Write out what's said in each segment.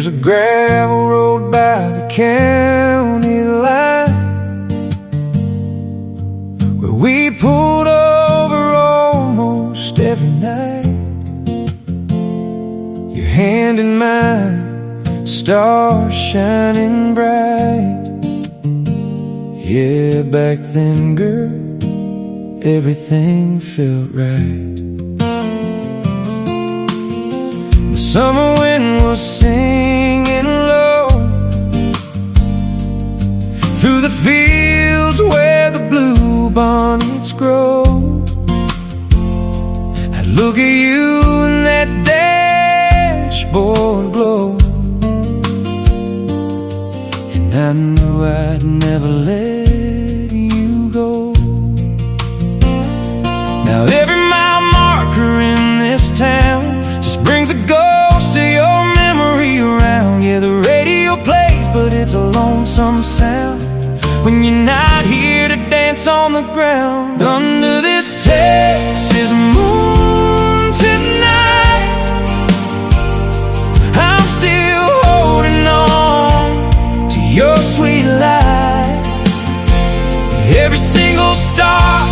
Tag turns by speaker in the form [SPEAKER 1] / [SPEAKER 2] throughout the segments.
[SPEAKER 1] There's a gravel road by the county line where we pulled over almost every night. Your hand in mine, stars shining bright. Yeah, back then, girl, everything felt right. The summer wind was singing low through the fields where the bluebonnets grow. I'd look at you in that dashboard glow, and I knew I'd never let you go. Now every mile marker in this town just brings a ghost of your memory around. Yeah, the radio plays, but it's a lonesome sound when you're not here to dance on the ground. Under this Texas moon tonight, I'm still holding on to your sweet light. Every single star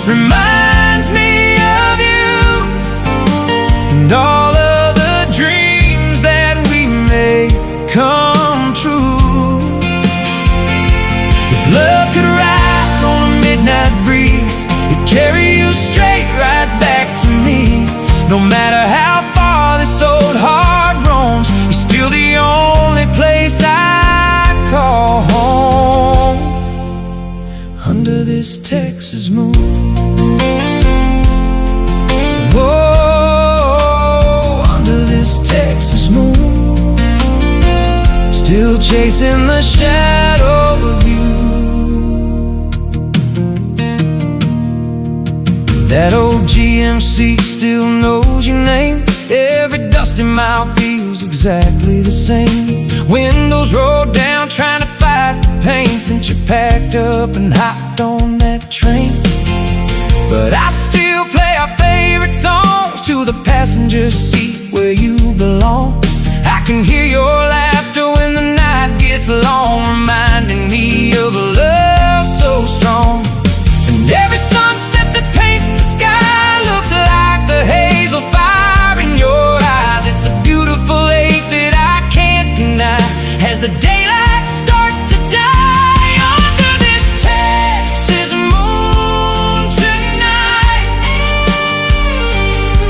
[SPEAKER 1] reminds me of you, and all of the dreams that we made come true. If love could ride on a midnight breeze, it'd carry you straight right back to me. No matter how far this old heart roams, you're still the only place I call home. Under this Texas moon, whoa, under this Texas moon, still chasing the shadow of you. That old GMC still knows your name. Every dusty mile feels exactly the same. Windows rolled down trying to fight the pain since you packed up and hopped on that train. But I still play our favorite songs to the passenger seat where you belong. I can hear your laughter when the night gets long, reminding me of a love so strong. And every sunset that paints the sky looks like the hazel fire in your eyes. It's a beautiful lake that I can't deny as the daylight starts to die. Under this Texas moon tonight,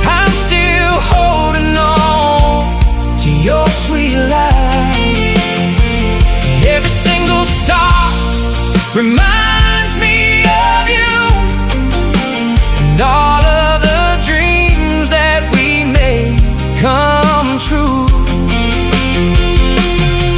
[SPEAKER 1] I'm still holding on to your sweet light. Every single star reminds me of you, and all of the dreams that we made come true.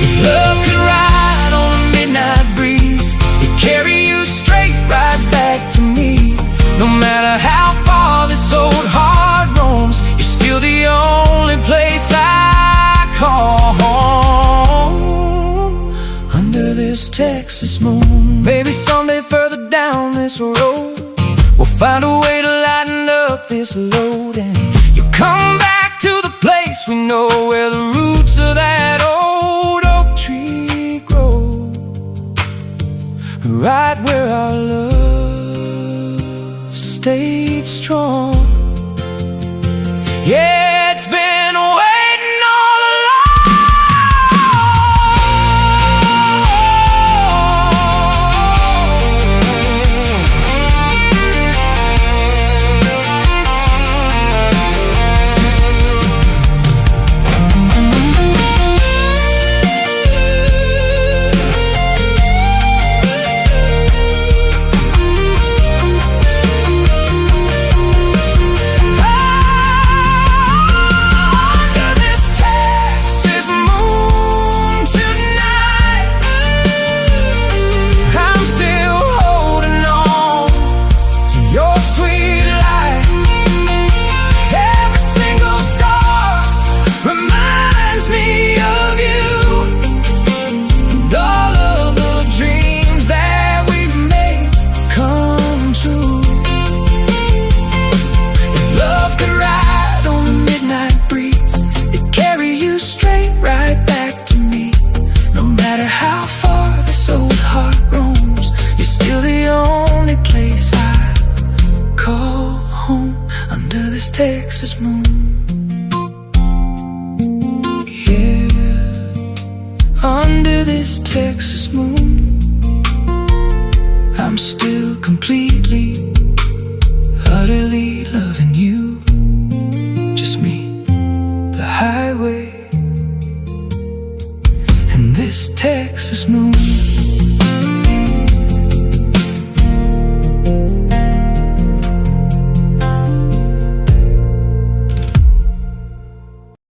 [SPEAKER 1] If love could ride on a midnight breeze, it'd carry you straight right back to me. No matter how far this old heart roams, you're still the only place I call home. Under this Texas moon, maybe someday further down this road, we'll find a way to lighten up this load, and you'll come back to the place we know, where the roots of that old oak tree grow, right where our love stayed strong. Yeah, it's been waiting all this Texas moon, I'm still completely, utterly loving you. Just me, the highway, and this Texas moon.